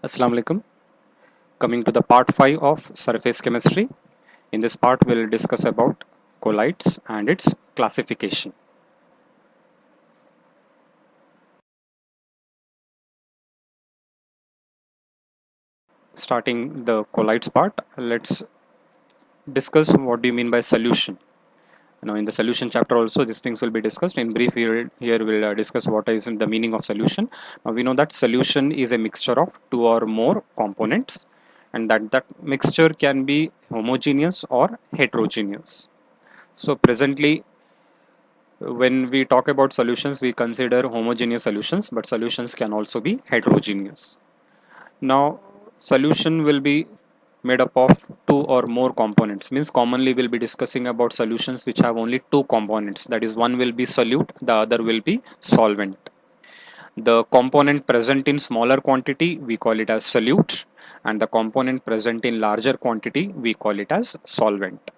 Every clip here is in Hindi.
Assalamu alaikum. Coming to the part 5 of surface chemistry. In this part, we'll discuss about colloids and its classification. Starting the colloids part, let's discuss what do you mean by solution. Now, in the solution chapter also, these things will be discussed. In brief, here we'll discuss what is the meaning of solution. Now, we know that solution is a mixture of two or more components, and that mixture can be homogeneous or heterogeneous. So, presently, when we talk about solutions, we consider homogeneous solutions, but solutions can also be heterogeneous. Now, solution will be made up of two or more components. Means commonly we'll be discussing about solutions which have only two components. That is, one will be solute, the other will be solvent. The component present in smaller quantity we call it as solute, and the component present in larger quantity we call it as solvent.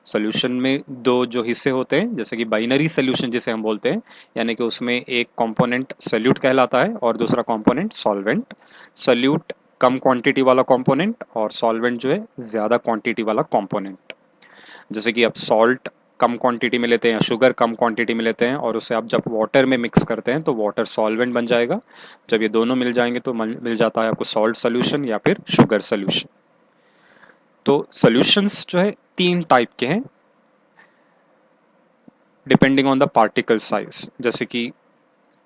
Solution में दो जो हिस्से होते हैं, जैसे कि बाइनरी सोल्यूशन जिसे हम बोलते हैं, यानी कि उसमें एक कंपोनेंट सोल्यूट कहलाता है और दूसरा कंपोनेंट सॉल्वेंट. सोल्यूट कम क्वांटिटी वाला कंपोनेंट और सॉल्वेंट जो है ज़्यादा क्वांटिटी वाला कंपोनेंट. जैसे कि आप सॉल्ट कम क्वांटिटी में लेते हैं या शुगर कम क्वांटिटी में लेते हैं और उसे आप जब वाटर में मिक्स करते हैं तो वाटर सॉल्वेंट बन जाएगा. जब ये दोनों मिल जाएंगे तो मिल जाता है आपको सॉल्ट सोल्यूशन या फिर शुगर सोल्यूशन. तो सोल्यूशंस जो है तीन टाइप के हैं depending on the particle size. जैसे कि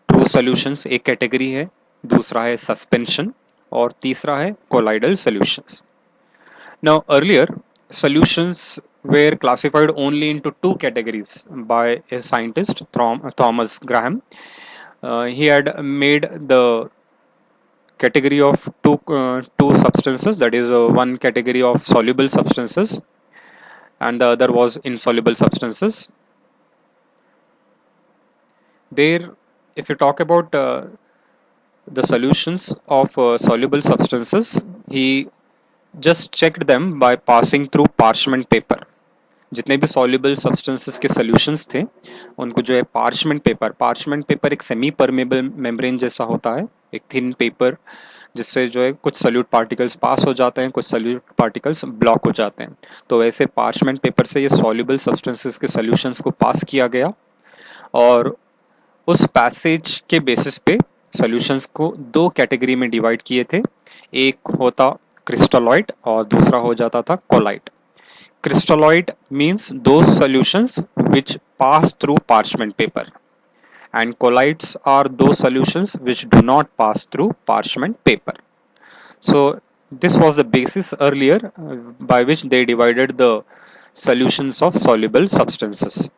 ट्रू सॉल्यूशंस एक कैटेगरी है, दूसरा है सस्पेंशन और तीसरा है colloidal solutions. Now earlier solutions were classified only into two categories by a scientist, Thomas Graham. He had made the category of two substances, that is one category of soluble substances and the other was insoluble substances. There, if you talk about the solutions of soluble substances, he just checked them by passing through parchment paper. जितने भी सॉल्युबल सब्सटेंसेस के सॉल्यूशंस थे उनको जो है पार्चमेंट पेपर एक सेमी परमेबल मेम्ब्रेन जैसा होता है, एक थिन पेपर जिससे जो है कुछ सॉल्यूट पार्टिकल्स पास हो जाते हैं, कुछ सॉल्यूट पार्टिकल्स ब्लॉक हो जाते हैं. तो वैसे पार्चमेंट पेपर से ये सॉल्युबल सब्सटेंसेस के सॉल्यूशंस को पास किया गया और उस पैसेज के बेसिस पे सॉल्यूशंस को दो कैटेगरी में डिवाइड किए थे. एक होता क्रिस्टलॉइड और दूसरा हो जाता था collide. Crystalloid means those solutions which pass through parchment paper, and colloids are those solutions which do not pass through parchment paper. So this was the basis earlier by which they divided the solutions of soluble substances.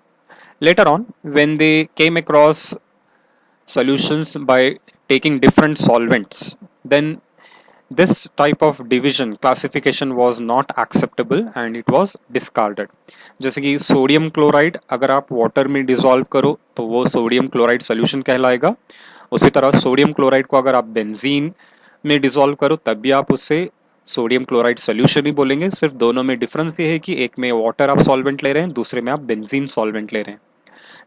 Later on, when they came across solutions by taking different solvents, then this type of division classification was not acceptable and it was discarded. जैसे कि सोडियम क्लोराइड अगर आप वाटर में डिसॉल्व करो तो वो सोडियम क्लोराइड सोल्यूशन कहलाएगा. उसी तरह सोडियम क्लोराइड को अगर आप बेंजीन में डिसॉल्व करो तब भी आप उससे सोडियम क्लोराइड सोल्यूशन ही बोलेंगे. सिर्फ दोनों में डिफरेंस ये है कि एक में वाटर आप सॉल्वेंट ले रहे हैं, दूसरे में आप बेंजीन सॉल्वेंट ले रहे हैं.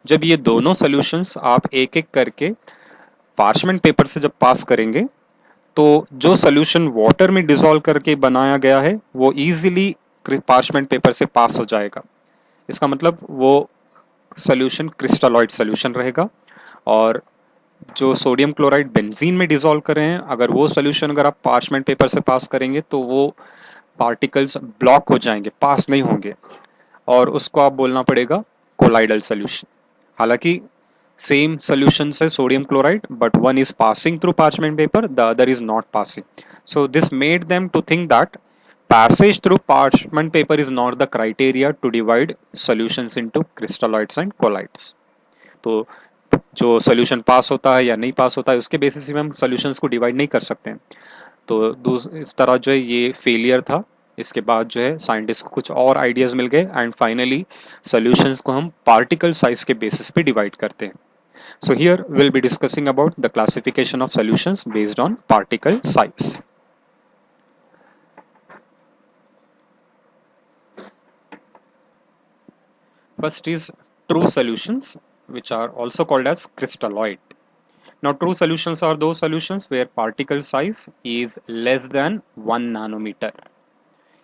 जब ये दोनों सोल्यूशंस आप एक एक करके पार्चमेंट पेपर से जब पास करेंगे तो जो सोल्यूशन वाटर में डिसॉल्व करके बनाया गया है वो इजीली पार्चमेंट पेपर से पास हो जाएगा. इसका मतलब वो सोल्यूशन क्रिस्टलॉइड सोल्यूशन रहेगा. और जो सोडियम क्लोराइड बेंजीन में डिसॉल्व कर रहे हैं, अगर वो सोल्यूशन अगर आप पार्चमेंट पेपर से पास करेंगे तो वो पार्टिकल्स ब्लॉक हो जाएंगे, पास नहीं होंगे और उसको आप बोलना पड़ेगा कोलाइडल सोल्यूशन. हालांकि same solution says sodium chloride, but one is passing through parchment paper, the other is not passing. So this made them to think that passage through parchment paper is not the criteria to divide solutions into crystalloids and colloids. तो जो सोल्यूशन पास होता है या नहीं पास होता है उसके बेसिस पे हम सॉल्यूशंस को डिवाइड नहीं कर सकते हैं. तो इस तरह जो है ये फेलियर था. इसके बाद जो है साइंटिस्ट को कुछ और आइडियाज मिल गए एंड फाइनली सॉल्यूशंस को हम पार्टिकल साइज के बेसिस पे डिवाइड करते हैं. So here we'll be discussing about the classification of solutions based on particle size. First is true solutions, which are also called as crystalloid. Now, true solutions are those solutions where particle size is less than 1 nanometer.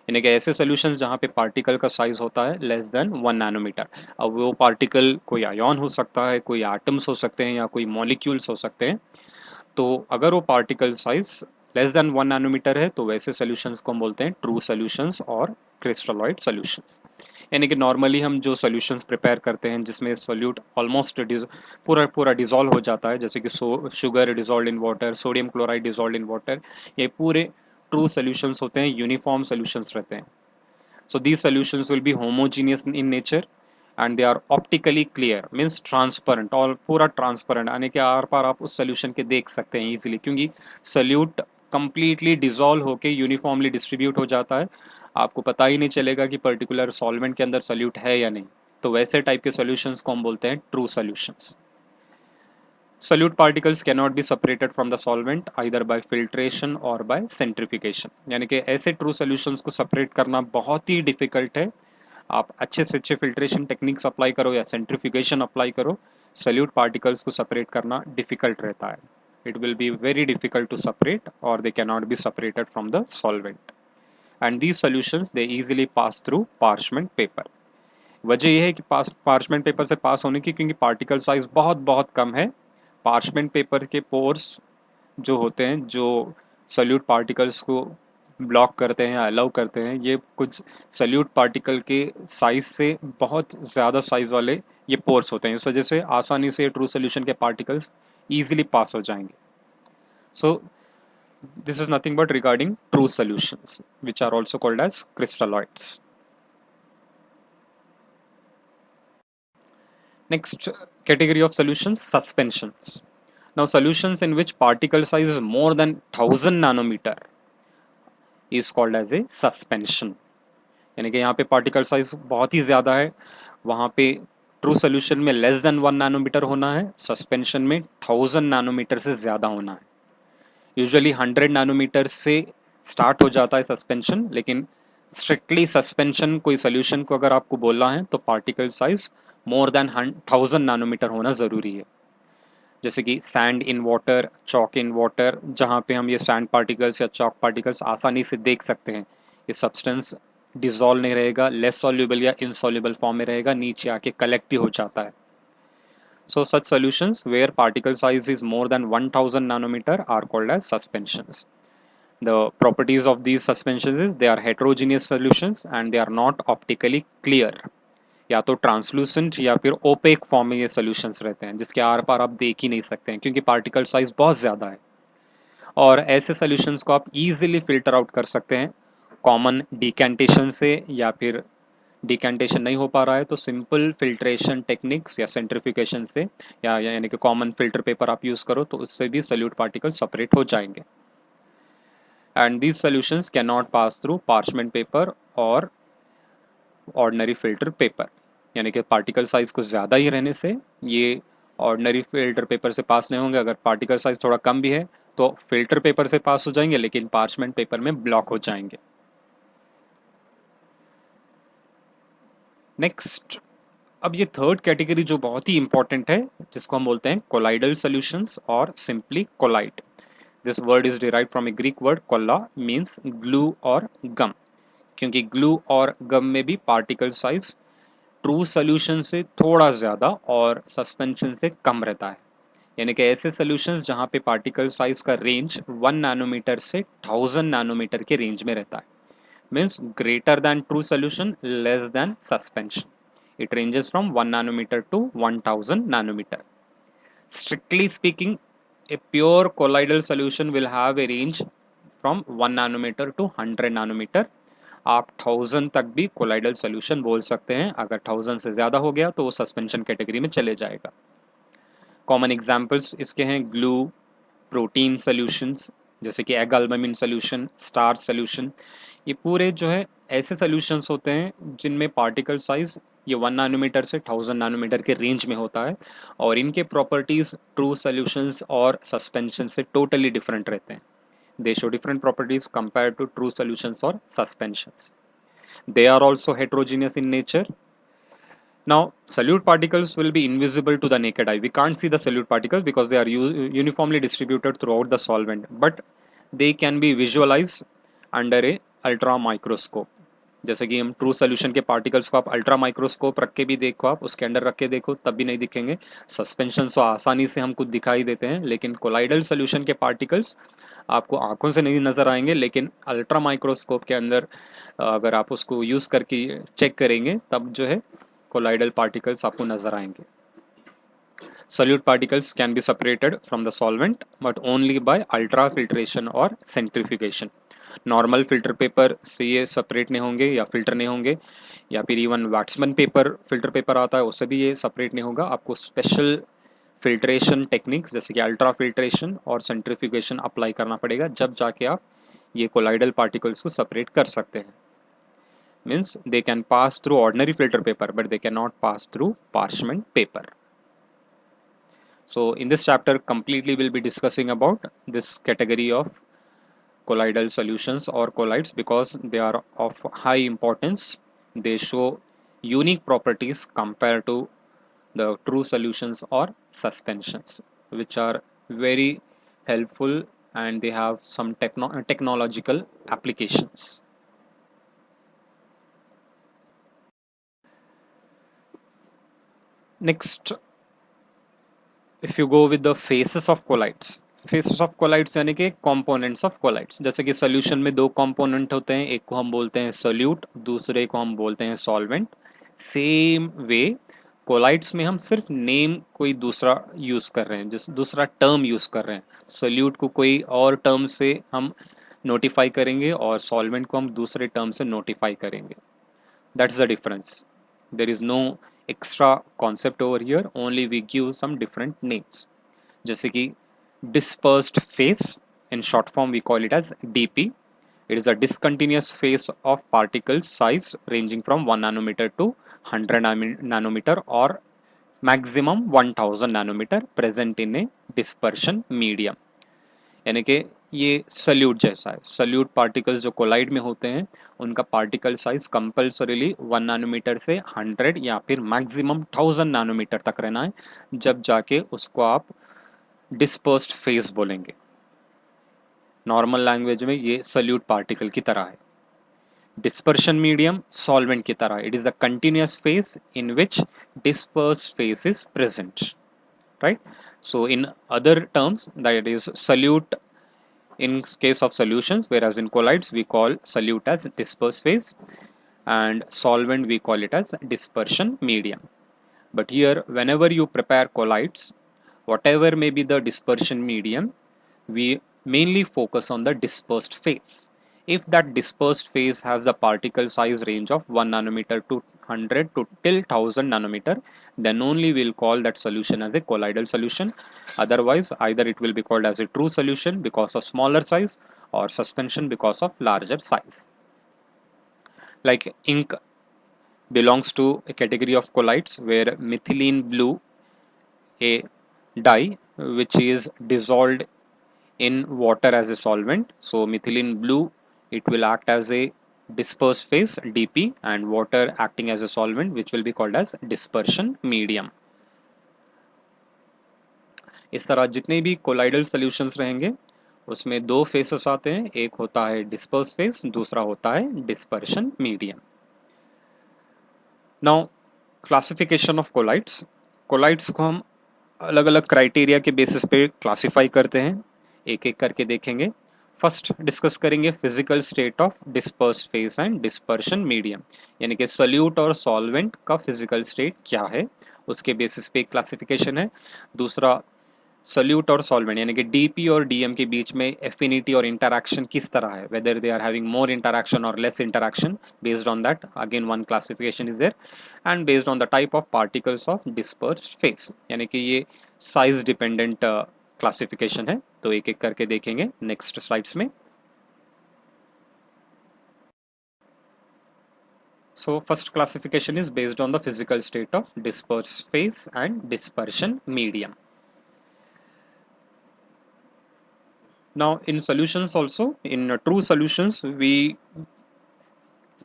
यानी कि ऐसे सॉल्यूशंस जहाँ पे पार्टिकल का साइज होता है लेस देन 1 नैनोमीटर। अब वो पार्टिकल कोई आयन हो सकता है, कोई एटम्स हो सकते हैं या कोई मॉलिक्यूल्स हो सकते हैं। तो अगर वो particle size less than 1 nanometre है तो वैसे सॉल्यूशंस को हम बोलते हैं ट्रू सॉल्यूशंस और क्रिस्टलॉइड सॉल्यूशंस। यानी कि नॉर्मली हम जो सॉल्यूशंस प्रिपेयर करते हैं जिसमें सॉल्यूट ऑलमोस्ट पूरा पूरा डिजॉल्व हो जाता है, जैसे कि sugar dissolve in water, sodium chloride dissolve in water, ये पूरे ट्रू सॉल्यूशंस होते हैं, यूनिफॉर्म सॉल्यूशंस रहते हैं। So these solutions will be homogeneous in nature and they are optically clear, means transparent, और पूरा ट्रांसपेरेंट, यानी कि आर पार आप उस सोल्यूशन के देख सकते हैं इजीली, क्योंकि सोल्यूट कंप्लीटली डिसॉल्व होके यूनिफॉर्मली डिस्ट्रीब्यूट हो जाता है। आपको पता ही नहीं चलेगा कि पर्टिकुलर सॉल्वेंट के अंदर सोल्यूट है या नहीं। तो वैसे टाइप के सॉल्यूशंस को हम बोलते हैं true solutions. Solute particles cannot be separated from the solvent either by filtration or by centrifugation, यानी कि ऐसे ट्रू सॉल्यूशंस को सेपरेट करना बहुत ही डिफिकल्ट है। आप अच्छे से अच्छे फिल्ट्रेशन टेक्निक्स अप्लाई करो या सेंट्रीफ्यूगेशन अप्लाई करो, सॉल्यूट पार्टिकल्स को सेपरेट करना डिफिकल्ट रहता है। It will be very difficult to separate और they can not be separated from the solvent and these solutions they easily pass through parchment paper. वजह यह है कि पार्चमेंट पेपर से पास होने की, क्योंकि पार्टिकल साइज बहुत बहुत कम है। पार्चमेंट पेपर के पोर्स जो होते हैं, जो सॉल्यूट पार्टिकल्स को ब्लॉक करते हैं, अलाउ करते हैं, ये कुछ सॉल्यूट पार्टिकल के साइज से बहुत ज़्यादा साइज वाले ये पोर्स होते हैं। इस वजह से आसानी से ट्रू सॉल्यूशन के पार्टिकल्स ईजिली पास हो जाएंगे। So this is nothing but regarding true solutions which are also called as crystalloids. Next category of solutions, suspensions. Now solutions in which particle size is more than 1000 nanometer is called as a suspension. यानी कि यहाँ पे पार्टिकल साइज बहुत ही ज़्यादा है, वहाँ पे ट्रू सोल्यूशन में लेस देन 1 नैनोमीटर होना है, सस्पेंशन में 1000 नैनोमीटर से ज़्यादा होना है। यूजुअली 100 नैनोमीटर से स्टार्ट हो जाता है सस्पेंशन, लेकिन स्ट्रिक्टली सस्पेंशन कोई सोल्यूशन को अगर आपको बोलना है तो particle size more than 1000 nanometre होना ज़रूरी है। जैसे कि sand in water, chalk in water, जहाँ पे हम ये सैंड पार्टिकल्स या चॉक पार्टिकल्स आसानी से देख सकते हैं। ये सब्सटेंस डिजॉल्व नहीं रहेगा, लेस सॉल्युबल या इनसॉल्युबल फॉर्म में रहेगा, नीचे आके कलेक्ट ही हो जाता है। So such solutions where particle size is more than 1000 nanometer are called as suspensions. The properties of these suspensions is they are heterogeneous solutions and they are not optically clear. या तो ट्रांसलूसेंट या फिर ओपेक फॉर्म में ये सॉल्यूशंस रहते हैं, जिसके आर पार आप देख ही नहीं सकते हैं क्योंकि पार्टिकल साइज बहुत ज़्यादा है। और ऐसे सॉल्यूशंस को आप इजीली फिल्टर आउट कर सकते हैं कॉमन डिकेंटेशन से, या फिर डिकेंटेशन नहीं हो पा रहा है तो सिंपल फिल्ट्रेशन टेक्निक्स या सेंट्रीफ्यूगेशन से, या यानी कि कॉमन फिल्टर पेपर आप यूज़ करो तो उससे भी सॉल्यूट पार्टिकल सेपरेट हो जाएंगे। And these solutions can not pass through parchment paper और ऑर्डिनरी फिल्टर पेपर, यानी कि पार्टिकल साइज कुछ ज़्यादा ही रहने से ये ऑर्डिनरी फिल्टर पेपर से पास नहीं होंगे। अगर पार्टिकल साइज थोड़ा कम भी है तो फिल्टर पेपर से पास हो जाएंगे, लेकिन पार्चमेंट पेपर में ब्लॉक हो जाएंगे। नेक्स्ट, अब ये थर्ड कैटेगरी जो बहुत ही इंपॉर्टेंट है, जिसको हम बोलते हैं कोलाइडल सॉल्यूशंस और simply colloid. This word is derived from a Greek word kolla, means glue और गम, क्योंकि ग्लू और गम में भी पार्टिकल साइज ट्रू सोल्यूशन से थोड़ा ज़्यादा और सस्पेंशन से कम रहता है। यानी कि ऐसे सोल्यूशंस जहाँ पे पार्टिकल साइज का रेंज 1 नैनोमीटर से 1000 नैनोमीटर के रेंज में रहता है, means greater than true solution, less than suspension. It ranges from 1 nanometer to 1000 nanometer. Strictly speaking, a pure colloidal solution will have a range from 1 nanometer to 100 nanometer. आप 1000 तक भी कोलाइडल सोल्यूशन बोल सकते हैं, अगर 1000 से ज़्यादा हो गया तो वो सस्पेंशन कैटेगरी में चले जाएगा। कॉमन एग्जांपल्स इसके हैं ग्लू, प्रोटीन सोल्यूशंस जैसे कि egg albumin solution, starch solution. ये पूरे जो है ऐसे सोल्यूशंस होते हैं जिनमें पार्टिकल साइज ये 1 नैनोमीटर से 1000 नैनोमीटर के रेंज में होता है, और इनके प्रॉपर्टीज़ ट्रू सोल्यूशंस और सस्पेंशन से टोटली डिफरेंट रहते हैं। They show different properties compare to true solutions और suspensions. They are also heterogeneous in nature Now, solute particles will be invisible to the naked eye. We can't see the solute particles because they are uniformly distributed throughout the solvent, but they can be visualized under a ultra microscope. जैसे कि हम ट्रू सोल्यूशन के पार्टिकल्स को आप अल्ट्रा माइक्रोस्कोप रख के भी देखो, आप उसके अंदर रख के देखो तब भी नहीं दिखेंगे. सस्पेंशन तो आसानी से हमको दिखाई देते हैं, लेकिन कोलाइडल सोल्यूशन के पार्टिकल्स आपको आंखों से नहीं नजर आएंगे, लेकिन अल्ट्रा माइक्रोस्कोप के अंदर अगर आप उसको यूज करके चेक करेंगे तब जो है colloidal particles आपको नजर आएंगे. Solute particles can be separated from the solvent but only by ultrafiltration or centrifugation. Normal filter paper से ये सेपरेट नहीं होंगे या फिल्टर नहीं होंगे, या फिर इवन वैट्समैन पेपर फिल्टर पेपर आता है उससे भी ये सेपरेट नहीं होगा. आपको स्पेशल फिल्ट्रेशन टेक्निक्स जैसे कि अल्ट्रा फिल्ट्रेशन और सेंट्रीफ्यूगेशन अप्लाई करना पड़ेगा, जब जाके आप ये कोलाइडल पार्टिकल्स को सेपरेट कर सकते हैं. Means they can pass through ordinary filter paper but they cannot pass through parchment paper. So in this chapter completely we'll be discussing about this category of colloidal solutions or colloids because they are of high importance. They show unique properties compared to the true solutions or suspensions, which are very helpful and they have some technological applications. Next, if you go with the phases of colloids यानी कि components of colloids. जैसे कि solution में दो component होते हैं, एक को हम बोलते हैं solute, दूसरे को हम बोलते हैं solvent. Same way colloids में हम सिर्फ name कोई दूसरा use कर रहे हैं, जिस दूसरा term use कर रहे हैं. solute को कोई और term से हम notify करेंगे और solvent को हम दूसरे term से notify करेंगे. That's the difference. There is no extra concept over here, only we give some different names. जैसे कि dispersed phase, in short form we call it as DP. It is a discontinuous phase of particle size ranging from 1 nanometer to 100 nanometer or maximum 1000 nanometer present in a dispersion medium. यानी कि ये सल्यूट जैसा है. सल्यूट पार्टिकल्स जो कोलाइड में होते हैं उनका पार्टिकल साइज कंपल्सरीली 1 नैनोमीटर से 100 या फिर मैक्सिमम 1000 नैनोमीटर तक रहना है, जब जाके उसको आप डिस्पर्स्ड फेज बोलेंगे. नॉर्मल लैंग्वेज में ये सल्यूट पार्टिकल की तरह है. डिस्पर्शन मीडियम सॉल्वेंट की तरह. It is a continuous phase in which dispersed phase is present. Right? So in other terms, that is solute in case of solutions, whereas in colloids we call solute as dispersed phase and solvent we call it as dispersion medium. But here whenever you prepare colloids, whatever may be the dispersion medium, we mainly focus on the dispersed phase. If that dispersed phase has a particle size range of 1 nanometer to 100 to till 1000 nanometer, then only we'll call that solution as a colloidal solution. Otherwise, either it will be called as a true solution because of smaller size or suspension because of larger size. Like ink belongs to a category of colloids where methylene blue, a dye which is dissolved in water as a solvent. So methylene blue, it will act as a dispersed phase DP and water acting as a solvent which will be called as dispersion medium. इस तरह जितने भी कोलाइडल सॉल्यूशंस रहेंगे उसमें दो फेसेस आते हैं, एक होता है डिस्पर्स फेस, दूसरा होता है dispersion medium. Now classification of colloids. Colloids को हम अलग अलग क्राइटेरिया के बेसिस पे क्लासिफाई करते हैं, एक एक करके देखेंगे. फर्स्ट डिस्कस करेंगे physical state of dispersed phase and dispersion medium, यानी कि सॉल्यूट और सॉल्वेंट का फिजिकल स्टेट क्या है, उसके बेसिस पे क्लासिफिकेशन है. दूसरा सॉल्यूट और सॉल्वेंट यानी कि डीपी और डीएम के बीच में एफिनिटी और इंटरैक्शन किस तरह है, whether they are having more interaction और less interaction. Based on that again one classification is there and based on the type of particles of dispersed phase, यानी कि ये साइज डिपेंडेंट क्लासिफिकेशन है. तो एक एक करके देखेंगे नेक्स्ट स्लाइड्स में. So first classification is based on the physical state of dispersed phase and dispersion medium. Now in solutions also, in true solutions we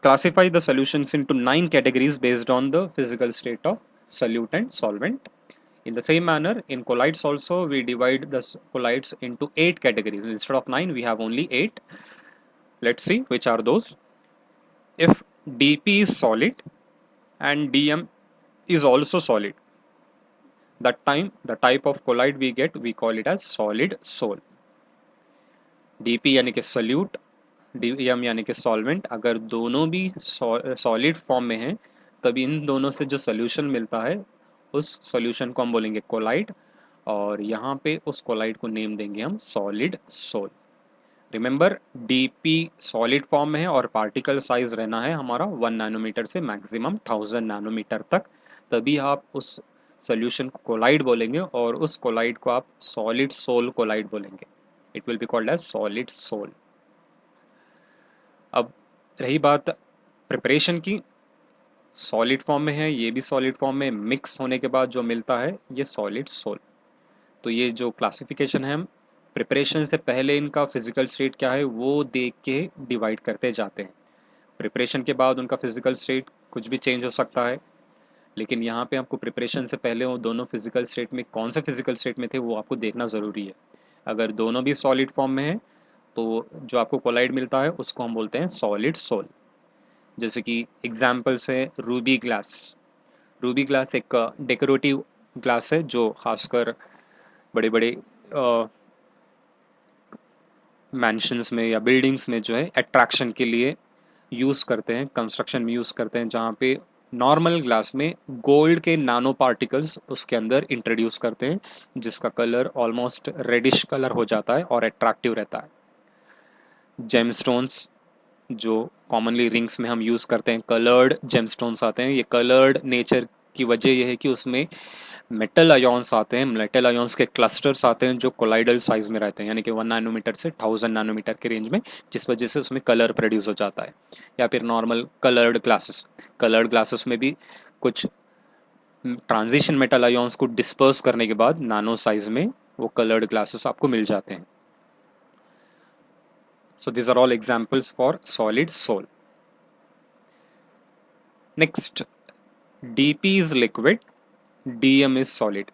Classify the solutions into 9 categories based on the physical state of solute and solvent. In the same manner, in colloids also we divide the colloids into 8 categories. Instead of 9, we have only 8. Let's see which are those. If dP is solid and dm is also solid, that time the type of colloid we get, we call it as solid sol. dP यानी कि solute, dm यानी कि solvent, अगर दोनों भी solid form में हैं, तभी इन दोनों से जो solution मिलता है उस solution को हम बोलेंगे colloid, और यहाँ पे उस colloid को नेम देंगे हम solid sol. Remember, dp solid form में है और पार्टिकल साइज रहना है हमारा 1 नैनोमीटर से मैक्सिमम 1000 नैनोमीटर तक, तभी आप उस सोल्यूशन को कोलाइड बोलेंगे और उस कोलाइड को आप सॉलिड सोल कोलाइड बोलेंगे. It will be called as solid sol. अब रही बात प्रिपरेशन की, सॉलिड फॉर्म में है, ये भी सॉलिड फॉर्म में, मिक्स होने के बाद जो मिलता है ये सॉलिड सोल. तो ये जो क्लासिफिकेशन है, हम प्रिपरेशन से पहले इनका फिजिकल स्टेट क्या है वो देख के डिवाइड करते जाते हैं. प्रिपरेशन के बाद उनका फिजिकल स्टेट कुछ भी चेंज हो सकता है, लेकिन यहाँ पे आपको प्रिपरेशन से पहले वो दोनों फिजिकल स्टेट में कौन से फिजिकल स्टेट में थे वो आपको देखना ज़रूरी है. अगर दोनों भी सॉलिड फॉर्म में है तो जो आपको कोलाइड मिलता है उसको हम बोलते हैं सॉलिड सोल. जैसे कि एग्जाम्पल्स है रूबी ग्लास. रूबी ग्लास एक डेकोरेटिव ग्लास है जो खासकर बड़े बड़े मैंशंस में या बिल्डिंग्स में जो है अट्रैक्शन के लिए यूज़ करते हैं, कंस्ट्रक्शन में यूज़ करते हैं, जहाँ पे नॉर्मल ग्लास में गोल्ड के नानो पार्टिकल्स उसके अंदर इंट्रोड्यूस करते हैं, जिसका कलर ऑलमोस्ट रेडिश कलर हो जाता है और अट्रैक्टिव रहता है. जेमस्टोन्स जो कॉमनली रिंग्स में हम यूज़ करते हैं, कलर्ड जेमस्टोन्स आते हैं. ये कलर्ड नेचर की वजह यह है कि उसमें मेटल आयोन्स आते हैं, मेटल आयोन्स के क्लस्टर्स आते हैं जो कोलाइडल साइज में रहते हैं, यानी कि 1 नैनोमीटर से 1000 नैनोमीटर के रेंज में, जिस वजह से उसमें कलर प्रोड्यूस हो जाता है. या फिर नॉर्मल कलर्ड ग्लासेस में भी कुछ ट्रांजिशन मेटल आयोन्स को डिस्पर्स करने के बाद नानो साइज में वो कलर्ड ग्लासेस आपको मिल जाते हैं. So these are all examples for solid sol. Next, dP is liquid, dm is solid.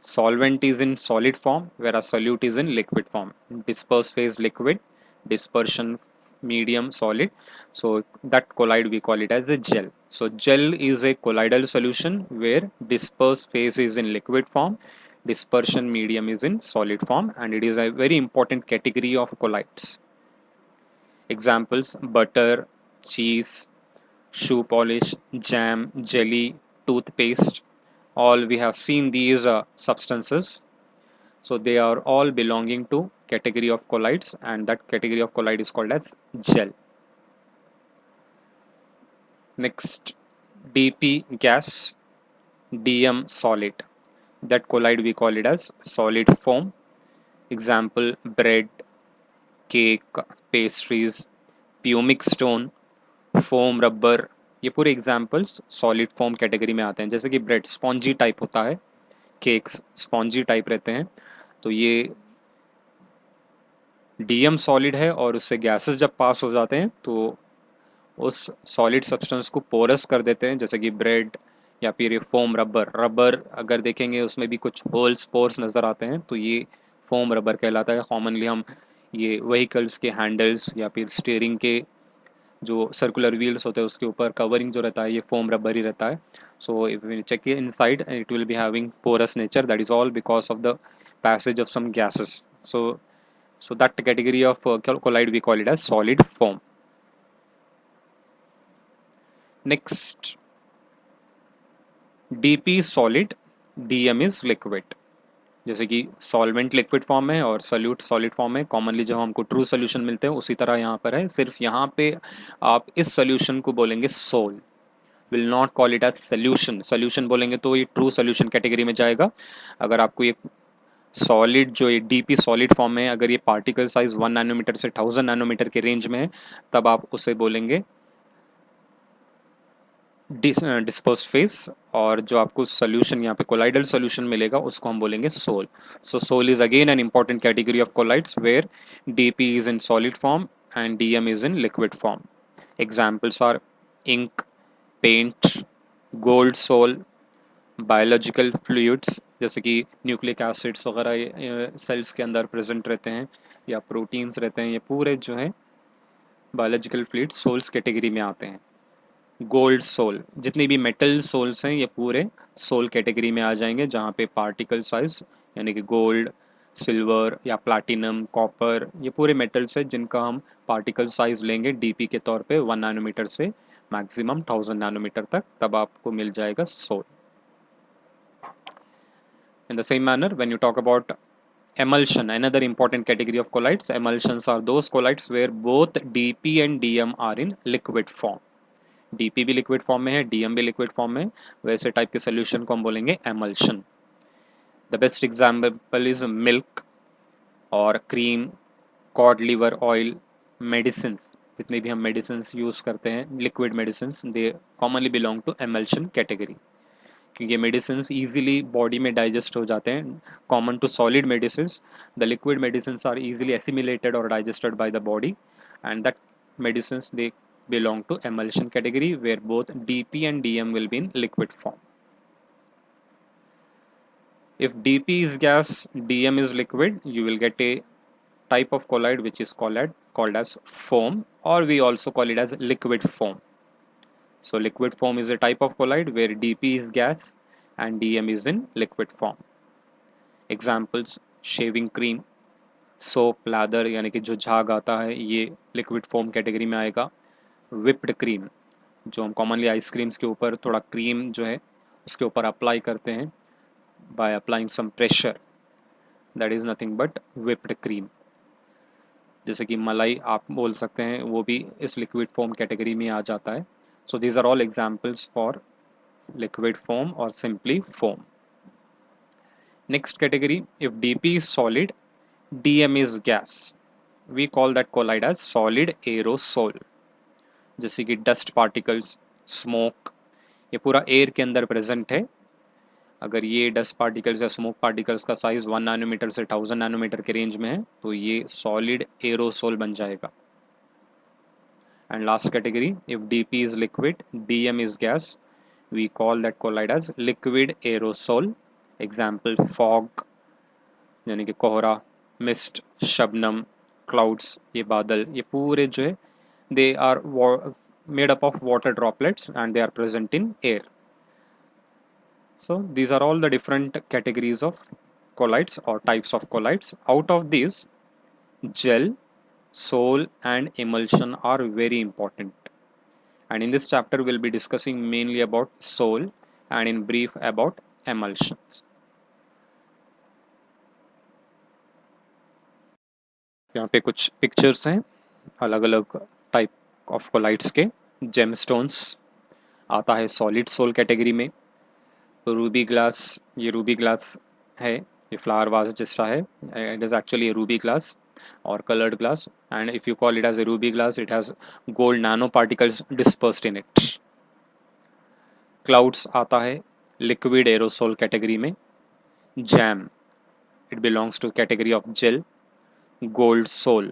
Solvent is in solid form, whereas solute is in liquid form. Disperse phase liquid, dispersion medium solid. So that collide we call it as a gel. So gel is a colloidal solution where disperse phase is in liquid form, dispersion medium is in solid form, and it is a very important category of colloids. Examples: butter, cheese, shoe polish, jam, jelly, toothpaste. All we have seen these substances. So they are all belonging to category of colloids, and that category of colloid is called as gel. Next, dP gas, dm solid. That colloid we call it as solid foam. Example: bread, cake, pastries, pumic stone, foam rubber. ये पूरे एग्जाम्पल्स सॉलिड फॉर्म कैटेगरी में आते हैं. जैसे कि ब्रेड स्पॉन्जी टाइप होता है, केक्स स्पॉन्जी टाइप रहते हैं, तो ये डीएम सॉलिड है और उससे गैसेस जब पास हो जाते हैं तो उस सॉलिड सब्सटेंस को पोरस कर देते हैं, जैसे कि ब्रेड. या फिर ये फोम रबर अगर देखेंगे उसमें भी कुछ होल्स पोर्स नज़र आते हैं, तो ये फोम रबर कहलाता है. कॉमनली हम ये व्हीकल्स के हैंडल्स या फिर स्टीयरिंग के जो सर्कुलर व्हील्स होते हैं उसके ऊपर कवरिंग जो रहता है ये फोम रबर ही रहता है. So if we check inside it will be having porous nature. That is all because of the passage of some gases. So that category of colloid we call it as solid foam. Next, dP is solid, dm is liquid. जैसे कि सॉल्वेंट लिक्विड फॉर्म में और सल्यूट सॉलिड फॉर्म में. कॉमनली जब हमको ट्रू सोल्यूशन मिलते हैं उसी तरह यहाँ पर है, सिर्फ यहाँ पे आप इस सोल्यूशन को बोलेंगे sol, will not call it as solution. Solution बोलेंगे तो ये ट्रू सोल्यूशन कैटेगरी में जाएगा. अगर आपको ये सॉलिड जो ये डीपी सॉलिड फॉर्म में, अगर ये पार्टिकल साइज 1 नैनोमीटर से 1000 नैनोमीटर के रेंज में है, तब आप उसे बोलेंगे डिस्पर्स्ड फेज, और जो आपको सोल्यूशन यहाँ पे कोलाइडल सोल्यूशन मिलेगा उसको हम बोलेंगे sol. So sol is again an important category of colloids where DP is in solid form and DM is in liquid form. Examples are ink, paint, gold sol, biological fluids जैसे कि न्यूक्लिक एसिड्स वगैरह सेल्स के अंदर प्रेजेंट रहते हैं या प्रोटीन्स रहते हैं, ये पूरे जो हैं बायोलॉजिकल फ्लूइड्स सोल्स कैटेगरी में आते हैं। गोल्ड सोल, जितनी भी मेटल सोल्स हैं ये पूरे सोल कैटेगरी में आ जाएंगे, जहाँ पे पार्टिकल साइज यानी कि गोल्ड, सिल्वर या प्लैटिनम, कॉपर, ये पूरे मेटल्स हैं जिनका हम पार्टिकल साइज लेंगे डीपी के तौर पे 1 नैनोमीटर से मैक्सिमम 1000 नैनोमीटर तक, तब आपको मिल जाएगा soul. In the same manner, when you talk about emulsion, another important category of colloids, emulsions are those colloids where both dp and dm are in liquid form. dp भी liquid form में है, dm भी liquid form में है, वैसे टाइप के solution को हम बोलेंगे emulsion. The best example is milk और cream, cod liver oil, medicines. जितने भी हम medicines use करते हैं, liquid medicines, they commonly belong to emulsion category. क्योंकि मेडिसिन ईजिली बॉडी में डाइजेस्ट हो जाते हैं, common to solid medicine. The liquid medicine are easily assimilated और digested by the body, and that medicine they belong to emulsion category where both dp and dm will be in liquid form. If dp is gas, dm is liquid, you will get a type of colloid which is called as foam, or we also call it as liquid foam. So liquid foam is a type of colloid where dp is gas and dm is in liquid form. Examples: shaving cream, soap, lather यानी कि जो झाग आता है ये liquid form कैटेगरी में आएगा। whipped cream, जो हम कॉमनली आइसक्रीम्स के ऊपर थोड़ा क्रीम जो है उसके ऊपर अप्लाई करते हैं by applying some pressure, that is nothing but whipped cream. जैसे कि मलाई आप बोल सकते हैं, वो भी इस liquid form कैटेगरी में आ जाता है। So these are all examples for liquid form or simply foam. Next category, if dp is solid, dm is gas, we call that colloid as solid aerosol. जैसे कि डस्ट पार्टिकल्स, स्मोक, ये पूरा एयर के अंदर प्रेजेंट है। अगर ये डस्ट पार्टिकल्स या स्मोक पार्टिकल्स का साइज 1 नैनोमीटर से 1000 नैनोमीटर के रेंज में है तो ये सॉलिड एरोसोल बन जाएगा। And last category, if DP is liquid, DM is gas, we call that colloid as liquid aerosol. Example fog यानी कि कोहरा, मिस्ट, शबनम, क्लाउड्स, ये बादल, ये पूरे जो है they are made up of water droplets and they are present in air. So these are all the different categories of colloids or types of colloids. Out of these, gel, sol and emulsion are very important, and in this chapter we'll be discussing mainly about sol and in brief about emulsions. यहाँ पे कुछ पिक्चर्स हैं अलग अलग टाइप ऑफ कोलाइड्स के। जेमस्टोन्स आता है सॉलिड सोल कैटेगरी में। रूबी ग्लास, ये रूबी ग्लास है, ये फ्लावर वाज जैसा है, it is actually ruby glass और coloured glass, and if you call it as a ruby glass it has gold nano particles dispersed in it. Clouds आता है लिक्विड एरोसोल कैटेगरी में। Jam, it belongs to category of gel. Gold sol,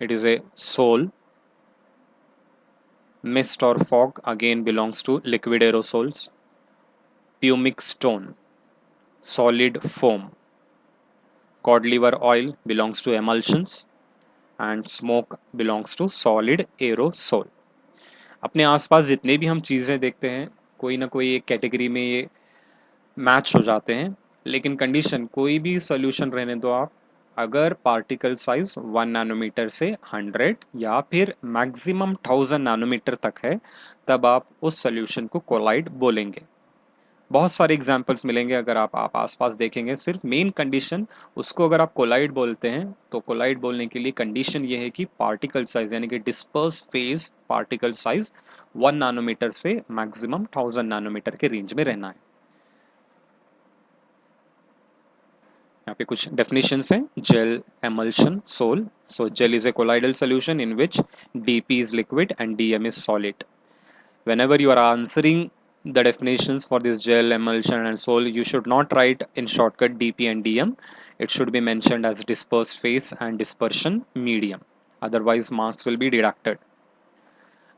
it is a soul. Mist or fog again belongs to liquid aerosols. Pumic stone, solid foam. Cod liver oil belongs to emulsions and smoke belongs to solid aerosol. अपने आसपास जितने भी हम चीज़ें देखते हैं कोई ना कोई एक कैटेगरी में ये मैच हो जाते हैं, लेकिन कंडीशन कोई भी सोल्यूशन रहने दो आप, अगर पार्टिकल साइज 1 नैनोमीटर से 100 या फिर मैक्सिमम 1000 नैनोमीटर तक है तब आप उस सोल्यूशन को कोलाइड बोलेंगे। बहुत सारे एग्जांपल्स मिलेंगे अगर आप आसपास देखेंगे। सिर्फ मेन कंडीशन उसको अगर आप कोलाइड बोलते हैं तो कोलाइड बोलने के लिए कंडीशन ये है कि पार्टिकल साइज यानी कि disperse phase particle size 1 nanometre से मैक्सिमम 1000 नैनोमीटर के रेंज में रहना है। यहाँ पे कुछ definitions हैं। Gel, emulsion, sol. So gel is a colloidal solution in which dp is liquid and dm is solid. Whenever you are answering the definitions for this gel, emulsion and sol, you should not write in shortcut dp and dm. It should be mentioned as disperse phase and dispersion medium. Otherwise marks will be deducted.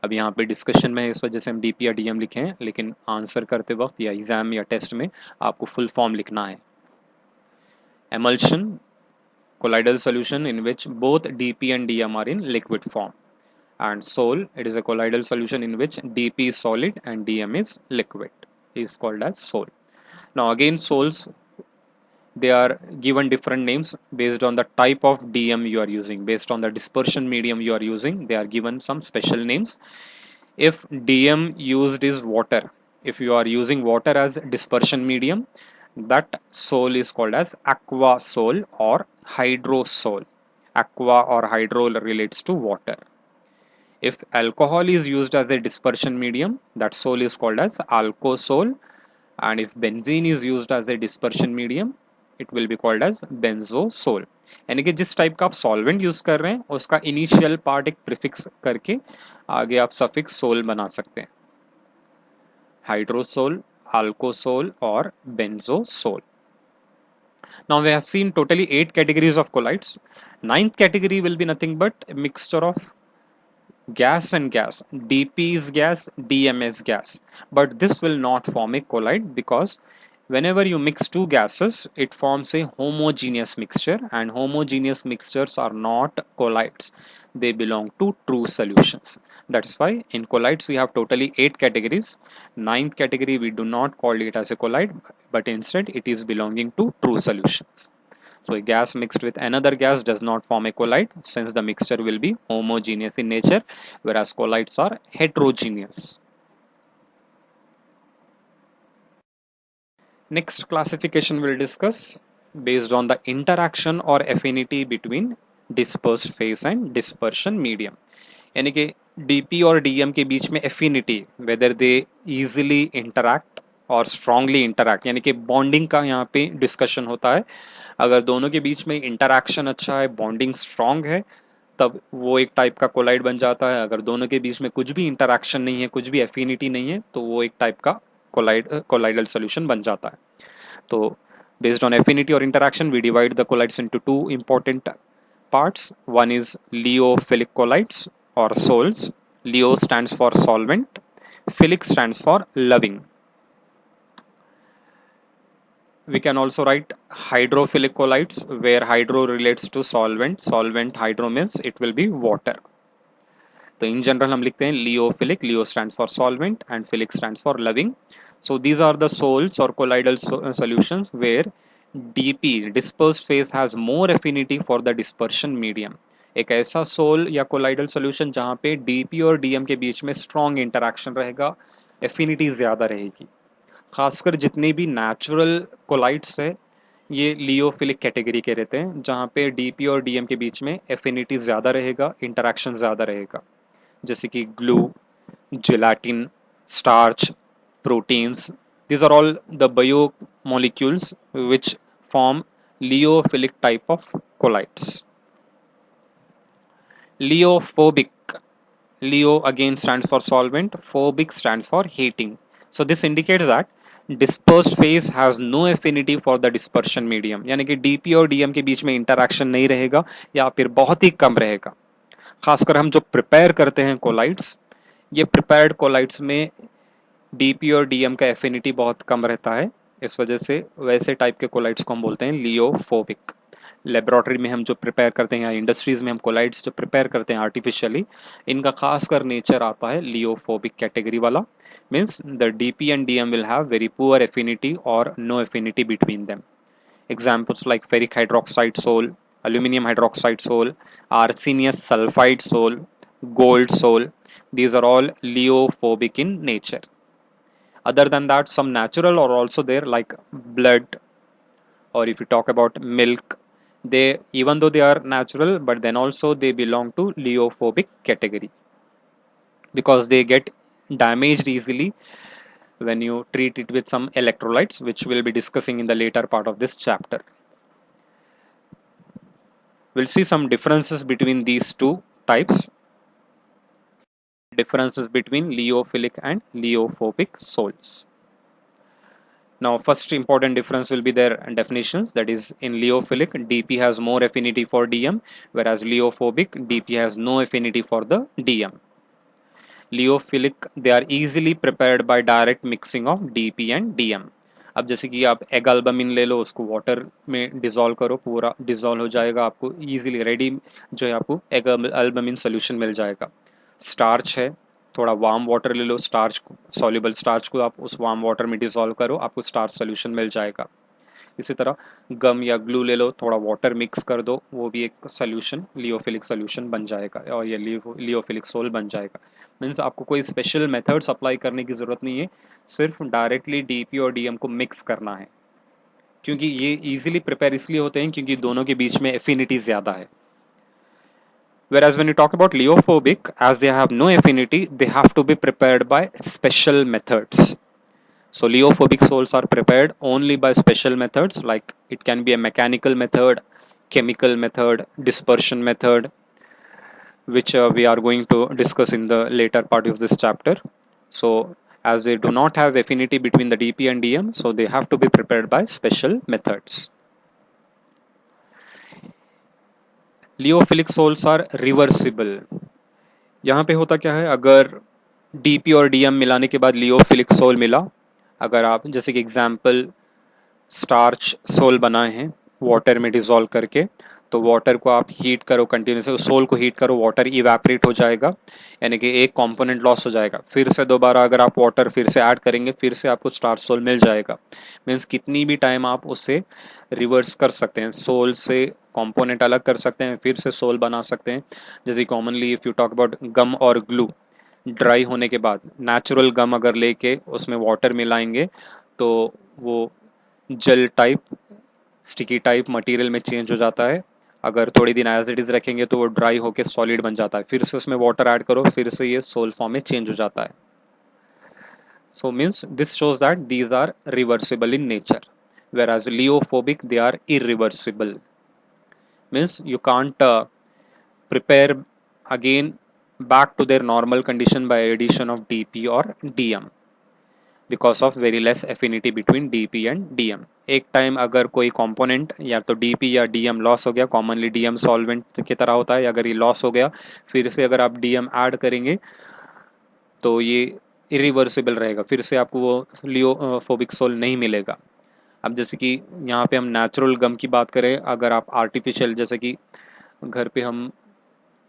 अब यहाँ पे डिस्कशन में है इस वजह से हम डीपी या डीएम लिखे हैं, लेकिन आंसर करते वक्त या एग्जाम या टेस्ट में आपको फुल फॉर्म लिखना है। Emulsion, colloidal solution in which both DP and DM are in liquid form. And Sol, it is a colloidal solution in which DP is solid and DM is liquid. It is called as Sol. Now again, sols, they are given different names based on the type of DM you are using, based on the dispersion medium you are using. They are given some special names. If DM used is water, if you are using water as dispersion medium, that sol is called as aqua sol or hydrosol. Aqua or hydro relates to water. If alcohol is used as a dispersion medium, that sol is called as alkosol. And if benzene is used as a dispersion medium, it will be called as benzosol. यानी कि जिस टाइप का आप सॉल्वेंट यूज कर रहे हैं उसका इनिशियल पार्ट एक प्रीफिक्स करके आगे आप सफिक्स सोल बना सकते हैं, hydrosol, alkosol or benzosol. Now we have seen totally 8 categories of colloids. Ninth category will be nothing but a mixture of gas and gas. DP is gas, DM is gas. But this will not form a colloid because whenever you mix two gases, it forms a homogeneous mixture, and homogeneous mixtures are not colloids. They belong to true solutions. That's why in colloids we have totally 8 categories. Ninth category we do not call it as a colloid, but instead it is belonging to true solutions. So a gas mixed with another gas does not form a colloid since the mixture will be homogeneous in nature, whereas colloids are heterogeneous. Next classification we'll discuss based on the interaction or affinity between dispersed phase and dispersion medium. यानी कि DP और DM के बीच में affinity, whether they easily interact और strongly interact, यानी कि bonding का यहाँ पे discussion होता है. अगर दोनों के बीच में इंटरैक्शन अच्छा है, बॉन्डिंग स्ट्रांग है, तब वो एक टाइप का कोलाइड बन जाता है. अगर दोनों के बीच में कुछ भी इंटरैक्शन नहीं है, कुछ भी एफिनिटी नहीं है, तो वो एक टाइप का कोलाइडल सॉल्यूशन बन जाता है. तो based on affinity or interaction we divide the colloids into two important parts. One is Liophilic colloids or sols. Leo stands for solvent, philic stands for loving. We can also write hydrophilic colloids where hydro relates to solvent. Solvent hydro means it will be water. तो in general हम लिखते हैं Liophilic. Leo stands for solvent and philic stands for loving. So these are the sols or colloidal solutions where DP, dispersed phase, has more affinity for the dispersion medium. एक ऐसा सोल या कोलाइडल सोल्यूशन जहाँ पे DP और DM के बीच में स्ट्रॉन्ग इंटरैक्शन रहेगा, एफिनिटी ज़्यादा रहेगी. खासकर जितने भी नेचुरल कोलाइड्स है ये लियोफिलिक कैटेगरी के रहते हैं, जहाँ पे डीपी और डीएम के बीच में एफिनिटी ज़्यादा रहेगा, इंटरैक्शन ज़्यादा रहेगा. जैसे कि glue, gelatin, starch, proteins, these are all the biomolecules which form liophiलिक type of colloids. Leophobic. Leo again stands for solvent, phobic stands for heating. So this indicates that dispersed phase has no affinity for the dispersion medium, यानी कि DP और DM के बीच में इंटरैक्शन नहीं रहेगा या फिर बहुत ही कम रहेगा. खासकर हम जो प्रिपेयर करते हैं कोलाइड्स, ये प्रिपेयर्ड कोलाइड्स में DP और DM का एफिनिटी बहुत कम रहता है. इस वजह से वैसे टाइप के कोलाइड्स को हम बोलते हैं लियोफोबिक. लेबोरेटरी में हम जो प्रिपेयर करते हैं या इंडस्ट्रीज में हम कोलाइड्स जो प्रिपेयर करते हैं आर्टिफिशियली, इनका खासकर नेचर आता है लियोफोबिक कैटेगरी वाला. Means the DP and DM will have very poor affinity or no affinity between them. Examples like ferric hydroxide sol, aluminum hydroxide sol, arsenious sulfide sol, gold sol, these are all liophobic in nature. Other than that, some natural are also there like blood, or if you talk about milk, they, even though they are natural, but then also they belong to liophobic category because they get damaged easily when you treat it with some electrolytes, which we'll be discussing in the later part of this chapter. We'll see some differences between these two types. Differences between liophiलिc and liophobic sols. Now first important difference will be their definitions, that is in liophiलिc DP has more affinity for DM, whereas liophobic DP has no affinity for the DM. Lyophilic they are easily prepared by direct mixing of DP and DM. अब जैसे कि आप एग अल्बमिन ले लो, उसको वाटर में डिजोल्व करो, पूरा डिजोल्व हो जाएगा, आपको इजीली रेडी जो है आपको एग अल्बमिन सोल्यूशन मिल जाएगा। स्टार्च है, थोड़ा वार्म वाटर ले लो, स्टार्च को, सॉल्युबल स्टार्च को आप उस वार्म वाटर में डिजोल्व करो, आपको स्टार्च सोल्यूशन मिल जाएगा। इसी तरह गम या ग्लू ले लो, थोड़ा वाटर मिक्स कर दो, वो भी एक सोल्यूशन, लियोफिलिक सोल्यूशन बन जाएगा और ये लियोफिलिक सोल बन जाएगा। मीन्स आपको कोई स्पेशल मेथड्स अप्लाई करने की ज़रूरत नहीं है, सिर्फ डायरेक्टली डीपी और डीएम को मिक्स करना है, क्योंकि ये इजीली प्रिपेयर इसलिए होते हैं क्योंकि दोनों के बीच में एफिनिटी ज़्यादा है। Whereas when you talk about leophobic, as they have no affinity, they have to be prepared by special methods. So leophobic sols are prepared only by special methods, like it can be a mechanical method, chemical method, dispersion method, which we are going to discuss in the later part of this chapter. So as they do not have affinity between the DP and DM, so they have to be prepared by special methods. Lyophilic sols are reversible. यहाँ पे होता क्या है, अगर डीपी और डीएम मिलाने के बाद लियोफिलिक सोल मिला, अगर आप जैसे कि एग्जांपल स्टार्च सोल बनाए हैं वाटर में डिजोल्व करके, तो वाटर को आप हीट करो कंटिन्यूसली, उस सोल को हीट करो, वाटर इवेपोरेट हो जाएगा, यानी कि एक कंपोनेंट लॉस हो जाएगा। फिर से दोबारा अगर आप वाटर फिर से ऐड करेंगे, फिर से आपको स्टार्च सोल मिल जाएगा। मीन्स कितनी भी टाइम आप उससे रिवर्स कर सकते हैं, सोल से कंपोनेंट अलग कर सकते हैं, फिर से सोल बना सकते हैं। जैसे commonly if you talk about gum और ग्लू, ड्राई होने के बाद नेचुरल गम अगर लेके उसमें वाटर मिलाएंगे तो वो gel type, sticky type material में चेंज हो जाता है। अगर थोड़ी दिन एज इट इज रखेंगे तो वो ड्राई होकर सॉलिड बन जाता है, फिर से उसमें वाटर ऐड करो, फिर से ये सोल फॉर्म में चेंज हो जाता है। So means this shows that these are reversible in nature, whereas leophobic they are irreversible. Means you can't prepare again back to their normal condition by addition of dp or dm because of very less affinity between dp and dm. एक टाइम अगर कोई कंपोनेंट या तो dp या dm लॉस हो गया, कॉमनली dm सॉल्वेंट की तरह होता है, अगर ये लॉस हो गया फिर से अगर आप dm ऐड करेंगे तो ये इरिवर्सिबल रहेगा, फिर से आपको वो लियोफोबिक सोल नहीं मिलेगा। अब जैसे कि यहाँ पे हम नेचुरल गम की बात करें, अगर आप आर्टिफिशियल, जैसे कि घर पे हम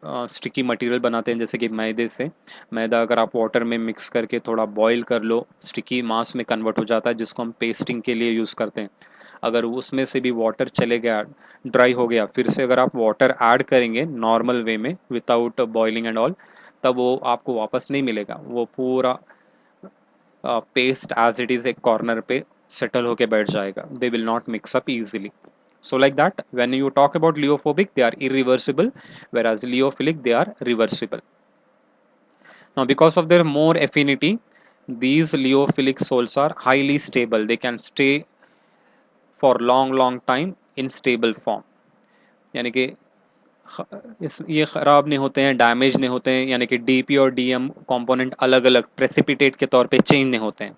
स्टिकी मटेरियल बनाते हैं, जैसे कि मैदे से, मैदा अगर आप वाटर में मिक्स करके थोड़ा बॉईल कर लो, स्टिकी मास में कन्वर्ट हो जाता है, जिसको हम पेस्टिंग के लिए यूज़ करते हैं। अगर उसमें से भी वाटर चले गया, ड्राई हो गया, फिर से अगर आप वाटर ऐड करेंगे नॉर्मल वे में विदाउट बॉइलिंग एंड ऑल, तब वो आपको वापस नहीं मिलेगा, वो पूरा पेस्ट एज इट इज़ एक कॉर्नर पे सेटल होके बैठ जाएगा, they will not mix up easily. So like that, when you talk about leophobic, they are irreversible, whereas leophilic, they are reversible. Now, because of their more affinity, these leophilic sols are highly stable. They can stay for long time in stable form. यानी कि ये ख़राब नहीं होते हैं, डैमेज नहीं होते हैं, यानी कि डीपी और डीएम कंपोनेंट अलग अलग प्रेसिपिटेट के तौर पे चेंज नहीं होते हैं.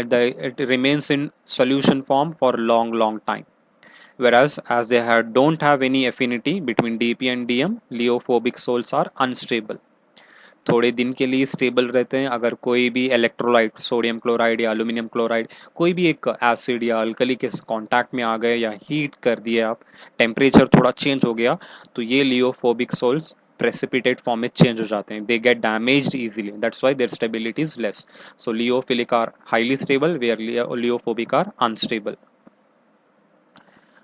It remains in solution form for long time. Whereas as they don't have any affinity between DP and DM, leophobic sols are unstable. थोड़े दिन के लिए स्टेबल रहते हैं, अगर कोई भी इलेक्ट्रोलाइट, सोडियम क्लोराइड या एल्यूमिनियम क्लोराइड, कोई भी एक एसिड या अल्कली के कांटेक्ट में आ गए या हीट कर दिए आप, टेम्परेचर थोड़ा चेंज हो गया, तो ये लियोफोबिक सोल्स precipitate form में चेंज हो जाते हैं, they get damaged easily, that's why their stability is less. So leophilic are highly stable, where leophobic are unstable.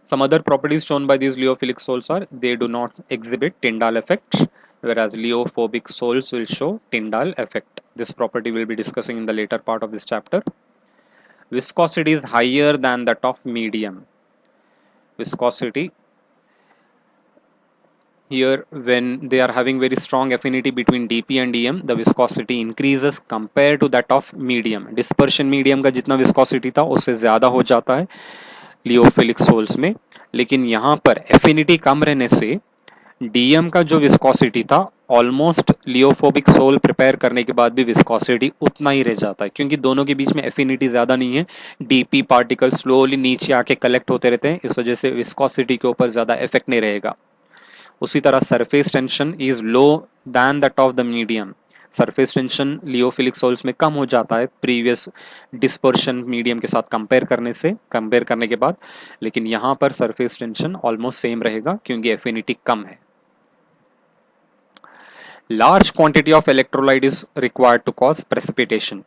Some other properties shown by these leophilic sols are they do not exhibit Tyndall effect, whereas leophobic sols will show Tyndall effect. This property we will be discussing in the later part of this chapter. Viscosity is higher than that of medium. Viscosity here, when they are having very strong affinity between DP and DM, the viscosity increases compared to that of medium. Dispersion medium का जितना viscosity था उससे ज़्यादा हो जाता है लियोफिलिक सोल्स में, लेकिन यहाँ पर एफिनिटी कम रहने से डीएम का जो विस्कोसिटी था ऑलमोस्ट लियोफोबिक सोल प्रिपेयर करने के बाद भी विस्कोसिटी उतना ही रह जाता है, क्योंकि दोनों के बीच में एफिनिटी ज़्यादा नहीं है, डीपी पार्टिकल स्लोली नीचे आके कलेक्ट होते रहते हैं, इस वजह से विस्कोसिटी के ऊपर ज़्यादा इफेक्ट नहीं रहेगा. उसी तरह surface tension is low than that of the medium. Surface tension lyophilic sols में कम हो जाता है प्रीवियस डिस्पर्शन मीडियम के साथ कंपेयर करने के बाद, लेकिन यहाँ पर सरफेस टेंशन ऑलमोस्ट सेम रहेगा क्योंकि एफिनिटी कम है। Large quantity of electrolyte is required to cause precipitation.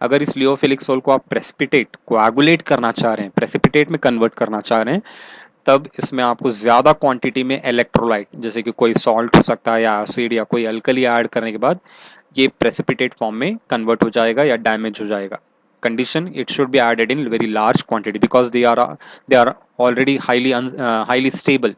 अगर इस लियोफिलिक सोल को आप प्रेसिपिटेट कोएगुलेट करना चाह रहे हैं, प्रेसिपिटेट में कन्वर्ट करना चाह रहे हैं, तब इसमें आपको ज्यादा क्वांटिटी में इलेक्ट्रोलाइट जैसे कि कोई सॉल्ट हो सकता है या एसिड या कोई अल्कली ऐड करने के बाद ये प्रेसिपिटेट फॉर्म में कन्वर्ट हो जाएगा या डैमेज हो जाएगा। Condition, it should be added in very large quantity because they are already highly stable.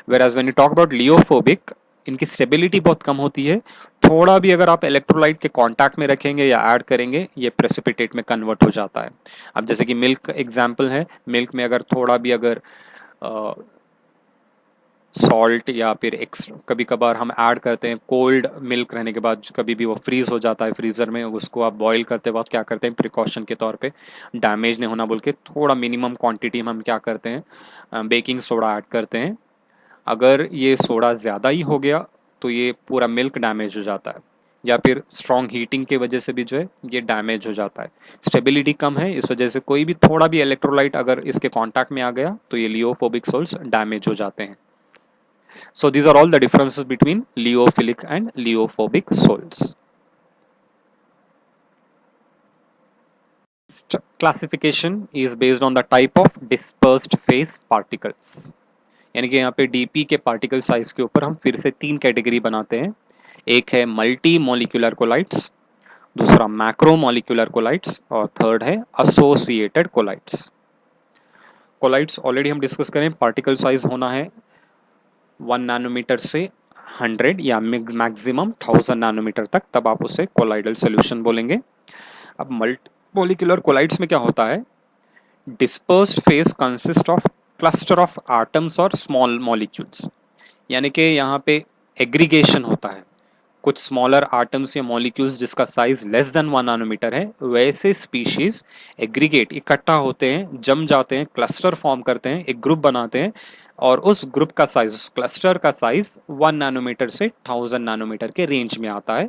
Whereas when you talk about lyophobic, इनकी स्टेबिलिटी बहुत कम होती है, थोड़ा भी अगर आप इलेक्ट्रोलाइट के कांटेक्ट में रखेंगे या ऐड करेंगे ये प्रेसिपिटेट में कन्वर्ट हो जाता है। अब जैसे कि मिल्क एग्जांपल है, मिल्क में अगर थोड़ा भी अगर सॉल्ट या फिर कभी कभार हम ऐड करते हैं कोल्ड मिल्क रहने के बाद, कभी भी वो फ्रीज हो जाता है फ्रीजर में, उसको आप बॉईल करते वक्त क्या करते हैं प्रिकॉशन के तौर पे डैमेज नहीं होना बोल के थोड़ा मिनिमम क्वांटिटी में हम क्या करते हैं बेकिंग सोडा ऐड करते हैं। अगर ये सोडा ज़्यादा ही हो गया तो ये पूरा मिल्क डैमेज हो जाता है, या फिर स्ट्रॉन्ग हीटिंग की वजह से भी जो है ये डैमेज हो जाता है। स्टेबिलिटी कम है, इस वजह से कोई भी थोड़ा भी इलेक्ट्रोलाइट अगर इसके कांटेक्ट में आ गया तो ये लियोफोबिक सोल्स डैमेज हो जाते हैं। So these are all the differences between liyophilic and liophobic soils. Classification is based on the type of dispersed phase particles. यानी कि यहाँ पे डीपी के पार्टिकल साइज के ऊपर हम फिर से 3 कैटेगरी बनाते हैं। एक है मल्टी मोलिकुलर कोलाइट्स, दूसरा मैक्रो मोलिकुलर कोलाइट्स और थर्ड है एसोसिएटेड कोलाइट्स। कोलाइट्स ऑलरेडी हम डिस्कस करें, पार्टिकल साइज होना है 1 नैनोमीटर से 100 या मैक्सिमम 1000 नैनोमीटर तक, तब आप उसे कोलाइडल सॉल्यूशन बोलेंगे। अब मल्टी मोलिकुलर कोलाइड्स में क्या होता है, dispersed phase consist of cluster of atoms और स्मॉल मॉलिक्यूल्स, यानी कि यहाँ पे एग्रीगेशन होता है, कुछ स्मॉलर एटम्स या मॉलिक्यूल्स जिसका साइज लेस देन 1 नैनोमीटर है, वैसे स्पीशीज एग्रीगेट इकट्ठा होते हैं, जम जाते हैं, क्लस्टर फॉर्म करते हैं, एक ग्रुप बनाते हैं और उस ग्रुप का साइज, उस क्लस्टर का साइज 1 नैनोमीटर से 1000 नैनोमीटर के रेंज में आता है।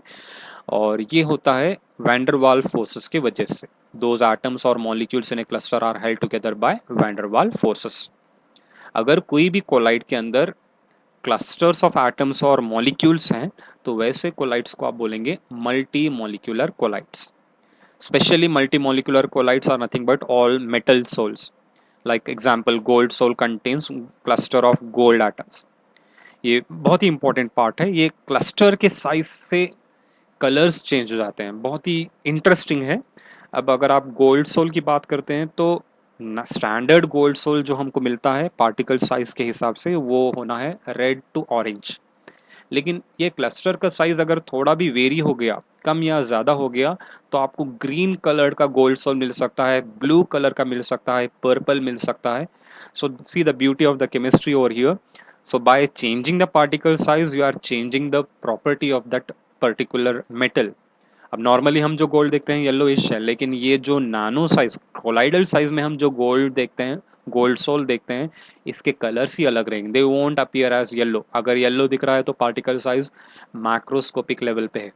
और ये होता है वैन डर वाल फोर्सेस की वजह से। दोज एटम्स और molecules in a cluster are held together by van der Waals forces. अगर कोई भी कोलाइड के अंदर क्लस्टर्स ऑफ एटम्स और मॉलिक्यूल्स हैं तो वैसे कोलाइड्स को आप बोलेंगे multi molecular colloids. Specially multi molecular colloids are nothing but all metal sols, like example gold sol contains cluster of gold atoms. ये बहुत ही इंपॉर्टेंट पार्ट है, ये क्लस्टर के साइज से कलर्स चेंज हो जाते हैं, बहुत ही इंटरेस्टिंग है। अब अगर आप गोल्ड सोल की बात करते हैं तो स्टैंडर्ड गोल्ड सोल जो हमको मिलता है पार्टिकल साइज के हिसाब से वो होना है रेड टू ऑरेंज, लेकिन ये क्लस्टर का साइज अगर थोड़ा भी वेरी हो गया, कम या ज़्यादा हो गया, तो आपको ग्रीन कलर का गोल्ड सोल मिल सकता है, ब्लू कलर का मिल सकता है, पर्पल मिल सकता है। So see the beauty of the chemistry over here. So by changing the particle size you are changing the property of that particular metal. अब नॉर्मली हम जो गोल्ड देखते हैं येलोइश है, लेकिन ये जो नानो साइज कोलाइडल साइज में हम जो गोल्ड देखते हैं, गोल्ड सोल देखते हैं, इसके कलर्स ही अलग रहेंगे, they won't appear as yellow. अगर येलो दिख रहा है तो पार्टिकल साइज मैक्रोस्कोपिक लेवल पे है।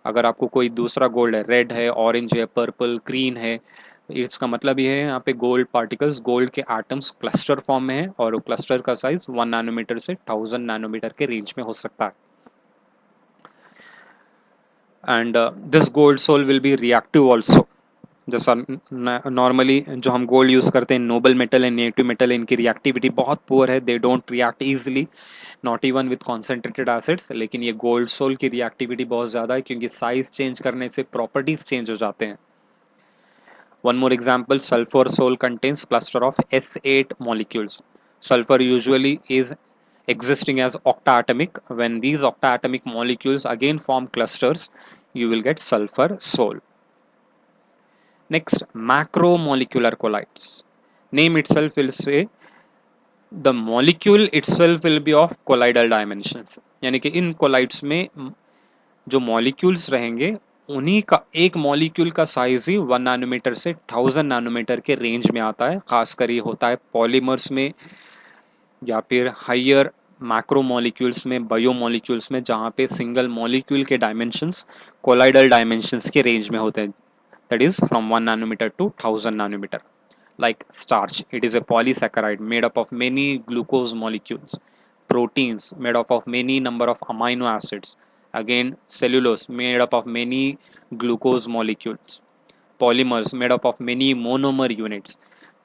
अगर आपको कोई दूसरा गोल्ड है, रेड है, ऑरेंज है, पर्पल, ग्रीन है, इसका मतलब ये है यहाँ पे गोल्ड पार्टिकल्स, गोल्ड के एटम्स क्लस्टर फॉर्म में है और क्लस्टर का साइज 1 नैनोमीटर से 1000 नैनोमीटर के रेंज में हो सकता है। And this gold sol will be reactive also. जैसा नॉर्मली जो हम गोल्ड यूज करते हैं, noble metal and native metal, इनकी रिएक्टिविटी बहुत पुअर है, they don't react easily, not even with concentrated acids. लेकिन ये गोल्ड सोल की रिएक्टिविटी बहुत ज़्यादा है क्योंकि साइज चेंज करने से प्रॉपर्टीज चेंज हो जाते हैं। One more example, sulphur sol contains cluster of S8 molecules. Sulfur usually is existing as octaatomic. When these octaatomic molecules again form clusters, you will get sulfur sol. Next, macromolecular colloids. Name itself will say the molecule itself will be of colloidal dimensions. यानी कि इन colloids में जो molecules रहेंगे उन्हीं का एक मॉलिक्यूल का साइज ही 1 नैनोमीटर से 1000 नैनोमीटर के रेंज में आता है। खासकर ये होता है पॉलीमर्स में या फिर हायर मैक्रो मॉलिक्यूल्स में, बायो मॉलिक्यूल्स में, जहाँ पे सिंगल मॉलिक्यूल के डायमेंशंस कोलाइडल डायमेंशंस के रेंज में होते हैं, that is from 1 nanometer to 1000 nanometer. Like starch, it is a polysaccharide made up of many glucose molecules. Proteins made up of many number of amino acids. Again, cellulose made up of many glucose molecules. Polymers made up of many monomer units.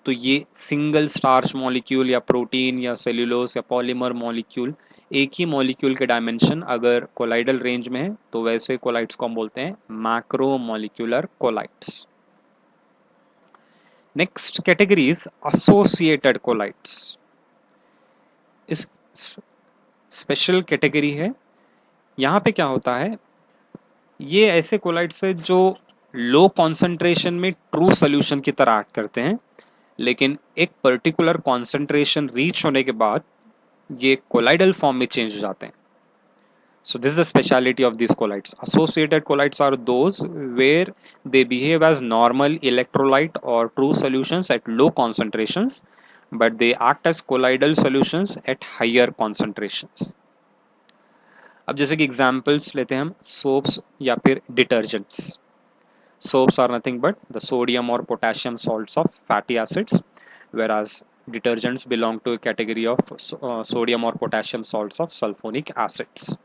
तो ये सिंगल स्टार्च मॉलिक्यूल या प्रोटीन या सेल्यूलोस या पॉलीमर मॉलिक्यूल, एक ही मॉलिक्यूल के डायमेंशन अगर कोलाइडल रेंज में है तो वैसे कोलाइड्स को हम बोलते हैं macro molecular colloids. Next category is associated colloids. इस स्पेशल कैटेगरी है. यहाँ पे क्या होता है, ये ऐसे कोलाइड्स है जो लो कॉन्सेंट्रेशन में ट्रू सोल्यूशन की तरह एक्ट करते हैं, लेकिन एक पर्टिकुलर कॉन्सेंट्रेशन रीच होने के बाद ये कोलाइडल फॉर्म में चेंज हो जाते हैं. So this is the speciality of these colloids. Associated colloids are those where they behave as normal electrolyte or true solutions at low concentrations, but they act as colloidal solutions at higher concentrations. अब जैसे कि examples लेते हैं हम soaps या फिर detergents. Soaps are nothing but the sodium or potassium salts of fatty acids, whereas detergents belong to a category of sodium or potassium salts of sulfonic acids.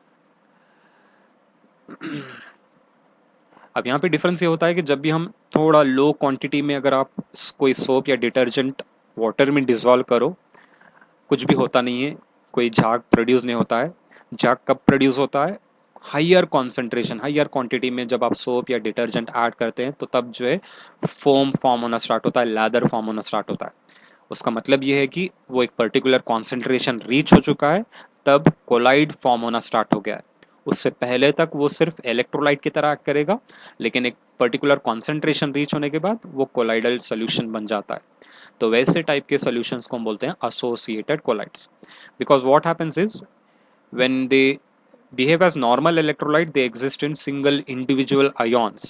अब यहाँ पे डिफरेंस ये होता है कि जब भी हम थोड़ा लो क्वांटिटी में अगर आप कोई सोप या डिटर्जेंट वाटर में डिजोल्व करो, कुछ भी होता नहीं है, कोई झाग प्रोड्यूस नहीं होता है. झाग कब प्रोड्यूस होता है, हायर कॉन्सेंट्रेशन, हायर क्वांटिटी में जब आप सोप या डिटर्जेंट ऐड करते हैं तो तब जो है फोम फॉर्म होना स्टार्ट होता है, लैदर फॉर्म होना स्टार्ट होता है. उसका मतलब ये है कि वो एक पर्टिकुलर कॉन्सेंट्रेशन रीच हो चुका है, तब कोलाइड फॉर्म होना स्टार्ट हो गया है. उससे पहले तक वो सिर्फ इलेक्ट्रोलाइट की तरह एक्ट करेगा, लेकिन एक पर्टिकुलर कॉन्सेंट्रेशन रीच होने के बाद वो कोलाइडल सोल्यूशन बन जाता है. तो वैसे टाइप के सॉल्यूशंस को हम बोलते हैं associated colloids. Because what happens is when they behave as normal electrolyte, they exist in single individual ions,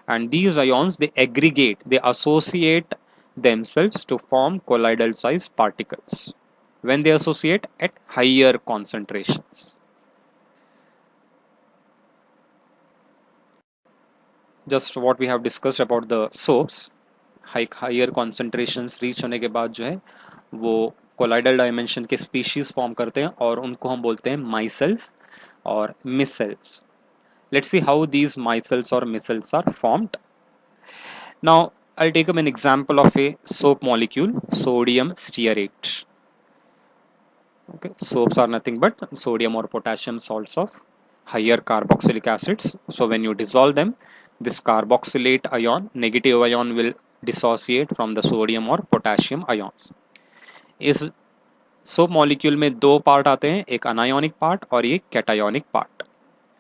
and these ions they aggregate, they associate themselves to form colloidal sized particles when they associate at higher concentrations. Just what we have discussed about the soaps, higher concentrations reach होने के बाद जो है वो colloidal dimension के species form करते हैं और उनको हम बोलते हैं micelles और micelles. Let's see how these micelles or micelles are formed. Now I'll take an example of a soap molecule, sodium stearate. Okay, soaps are nothing but sodium or potassium salts of higher carboxylic acids. So when you dissolve them, this carboxylate ion, negative ion, will dissociate from the sodium or potassium ions. इस सोप मॉलिक्यूल में दो पार्ट आते हैं, एक अनायोनिक पार्ट और एक कैटायोनिक पार्ट.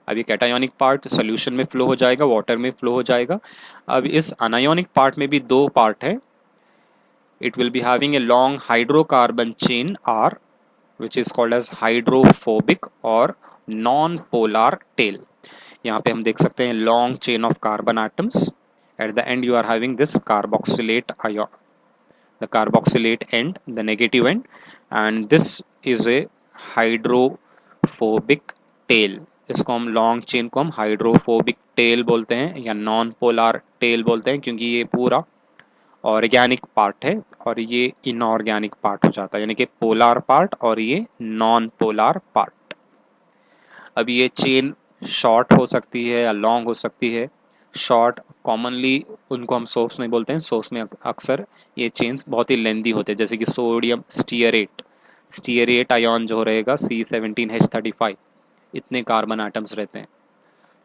अब ये कैटायोनिक पार्ट सोल्यूशन में फ्लो हो जाएगा, वाटर में फ्लो हो जाएगा. अब इस अनायोनिक पार्ट में भी दो पार्ट है. It will be having a long hydrocarbon chain or which is called as hydrophobic or non-polar tail. यहाँ पे हम देख सकते हैं long chain of carbon atoms. At the end you are having this carboxylate ion, the carboxylate end, the negative end, and this is a hydrophobic tail. इसको हम long chain को हम hydrophobic tail बोलते हैं या non-polar tail बोलते हैं, क्योंकि ये पूरा ऑर्गेनिक पार्ट है और ये इनऑर्गेनिक पार्ट हो जाता है, यानी कि पोलार पार्ट और ये नॉन पोलार पार्ट. अब ये चेन शॉर्ट हो सकती है या लॉन्ग हो सकती है. शॉर्ट कॉमनली उनको हम सोप्स नहीं बोलते हैं, सोप्स में अक्सर ये चेन्स बहुत ही लेंदी होते हैं, जैसे कि सोडियम स्टीयरेट, स्टीयरेट आयन जो रहेगा C17H35, इतने कार्बन एटम्स रहते हैं.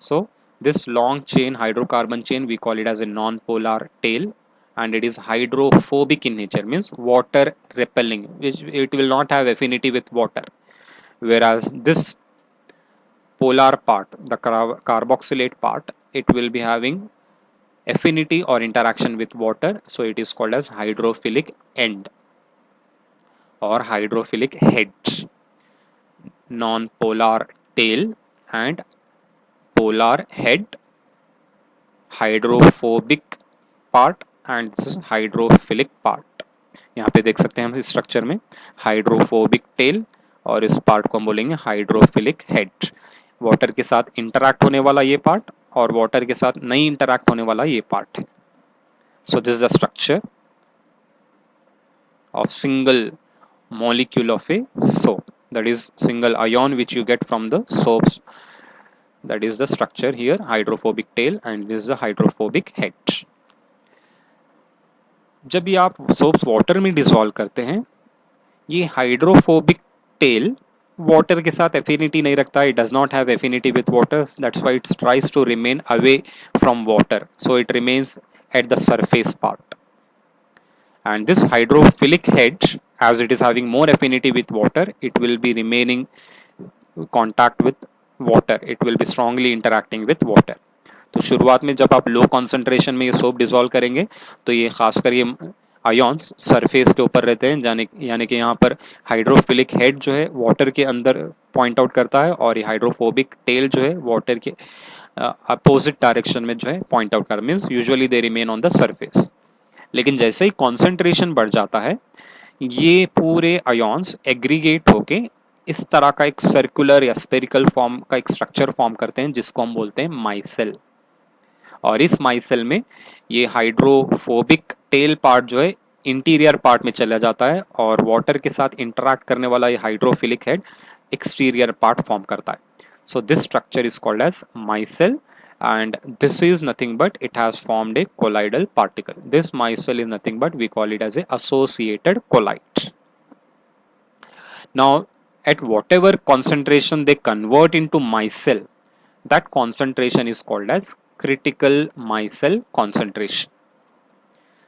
So this long chain hydrocarbon chain we call it as a non polar tail, and it is hydrophobic in nature, means water repelling, which it will not have affinity with water, whereas this polar part, the carboxylate part, it will be having affinity or interaction with water, so it is called as hydrophilic end or hydrophilic head. Non-polar tail and polar head, hydrophobic part and this is hydrophilic part. यहाँ पे देख सकते हैं हम स्ट्रक्चर में हाइड्रोफोबिक टेल और इस पार्ट को हम बोलेंगे हाइड्रोफिलिक हेड। वाटर के साथ इंटरैक्ट होने वाला ये पार्ट और वाटर के साथ नहीं इंटरैक्ट होने वाला ये पार्ट है। So this is the structure of single molecule of a soap, that is single ion which you get from the soaps. That is the structure here, hydrophobic tail, and this is the hydrophobic head. जब ये आप सोप्स वाटर में डिसॉल्व करते हैं, ये हाइड्रोफोबिक टेल वाटर के साथ एफिनिटी नहीं रखता, it does not have affinity with water, that's why it tries to remain away from water, so it remains at the surface part. And this hydrophilic head, as it is having more affinity with water, it will be remaining contact with water, it will be strongly interacting with water. तो शुरुआत में जब आप लो कॉन्सेंट्रेशन में ये सोप डिसॉल्व करेंगे तो ये खासकर ये आयॉन्स सरफेस के ऊपर रहते हैं, यानी कि यहाँ पर हाइड्रोफिलिक हेड जो है वाटर के अंदर पॉइंट आउट करता है और ये हाइड्रोफोबिक टेल जो है वाटर के अपोजिट डायरेक्शन में जो है पॉइंट आउट कर, means usually they remain on the surface. लेकिन जैसे ही कॉन्सेंट्रेशन बढ़ जाता है, ये पूरे आयॉन्स एग्रीगेट होके इस तरह का एक सर्कुलर या स्पेरिकल फॉर्म का एक स्ट्रक्चर फॉर्म करते हैं जिसको हम बोलते हैं माइसेल। और इस माइसेल में ये हाइड्रोफोबिक टेल पार्ट जो है इंटीरियर पार्ट में चला जाता है और वाटर के साथ इंटरैक्ट करने वाला ये hydrophilic head exterior part form करता है। So this structure is called as micelle, and this is nothing but it has formed a colloidal particle. This micelle is nothing but we call it as a associated colloid. Now at whatever concentration they convert into micelle, that concentration is called as critical micelle concentration.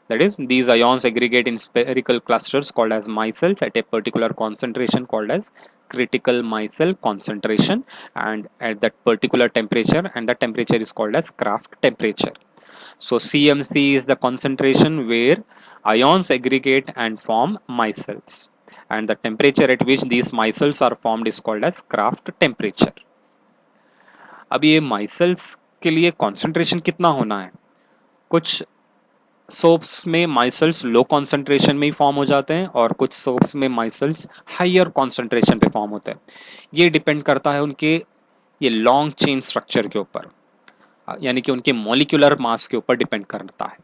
That is, these ions aggregate in spherical clusters called as micelles at a particular concentration called as critical micelle concentration, and at that particular temperature, and that temperature is called as Kraft temperature. So CMC is the concentration where ions aggregate and form micelles, and the temperature at which these micelles are formed is called as Kraft temperature. अब ये micelles के लिए concentration कितना होना है? कुछ सोप्स में माइसेल्स लो कॉन्सेंट्रेशन में ही फॉर्म हो जाते हैं और कुछ सोप्स में माइसेल्स हायर कॉन्सेंट्रेशन पे फॉर्म होते हैं। ये डिपेंड करता है उनके ये लॉन्ग चेन स्ट्रक्चर के ऊपर, यानी कि उनके मॉलिक्यूलर मास के ऊपर डिपेंड करता है।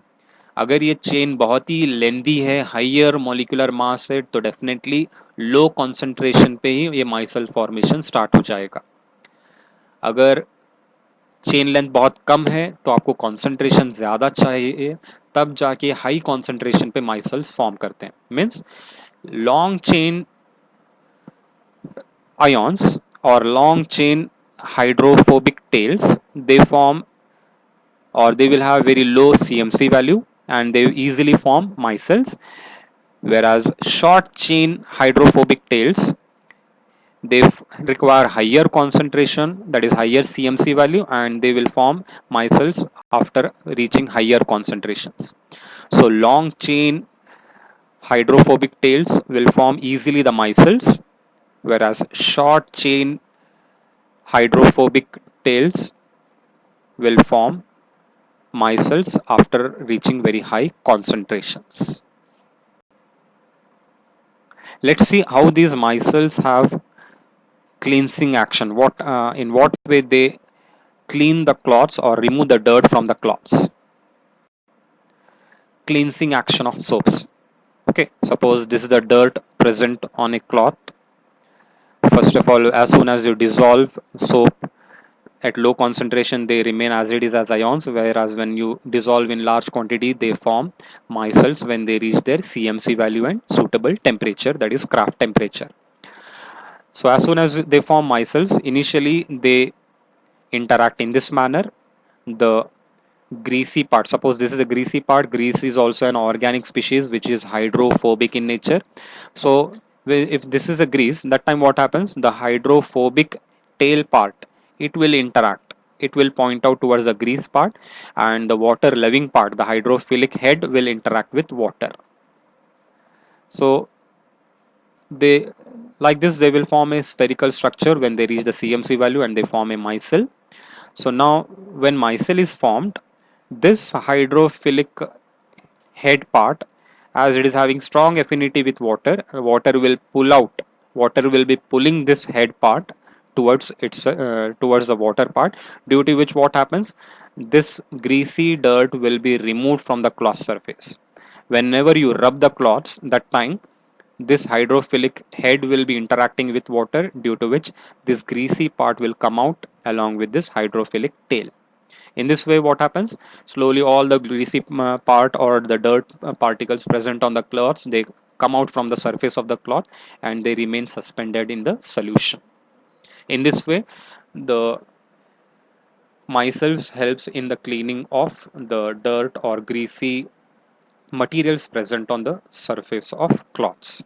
अगर ये चेन बहुत ही लेंदी है, हायर मॉलिक्यूलर मास है, तो डेफिनेटली लो कॉन्सेंट्रेशन पे ही ये माइसेल फॉर्मेशन स्टार्ट हो जाएगा। अगर चेन लेंथ बहुत कम है तो आपको कॉन्सेंट्रेशन ज़्यादा चाहिए, तब जाके हाई कॉन्सेंट्रेशन पे माइसेल्स फॉर्म करते हैं। मीन्स लॉन्ग चेन आयॉन्स और long chain hydrophobic tails, they form or they will have very low CMC value and they easily form micelles, whereas short chain hydrophobic tails, they require higher concentration, that is higher CMC value, and they will form micelles after reaching higher concentrations. So long chain hydrophobic tails will form easily the micelles, whereas short chain hydrophobic tails will form micelles after reaching very high concentrations. Let's see how these micelles have cleansing action. In what way they clean the cloths or remove the dirt from the cloths. Cleansing action of soaps. Okay, suppose this is the dirt present on a cloth. First of all, as soon as you dissolve soap at low concentration, they remain as it is as ions, whereas when you dissolve in large quantity, they form micelles when they reach their CMC value and suitable temperature, that is Kraft temperature. So as soon as they form micelles, initially they interact in this manner. The greasy part, suppose this is a greasy part, grease is also an organic species which is hydrophobic in nature. So if this is a grease, that time what happens, the hydrophobic tail part, it will interact, it will point out towards the grease part, and the water loving part, the hydrophilic head, will interact with water. So they, like this, they will form a spherical structure when they reach the CMC value and they form a micelle. So now when micelle is formed, this hydrophilic head part, as it is having strong affinity with water, water will pull out water will be pulling this head part towards the water part, due to which what happens, this greasy dirt will be removed from the cloth surface. Whenever you rub the cloths, that time this hydrophilic head will be interacting with water, due to which this greasy part will come out along with this hydrophilic tail. In this way, what happens, slowly all the greasy part or the dirt particles present on the cloths, they come out from the surface of the cloth and they remain suspended in the solution. In this way, the micelles helps in the cleaning of the dirt or greasy materials present on the surface of cloths.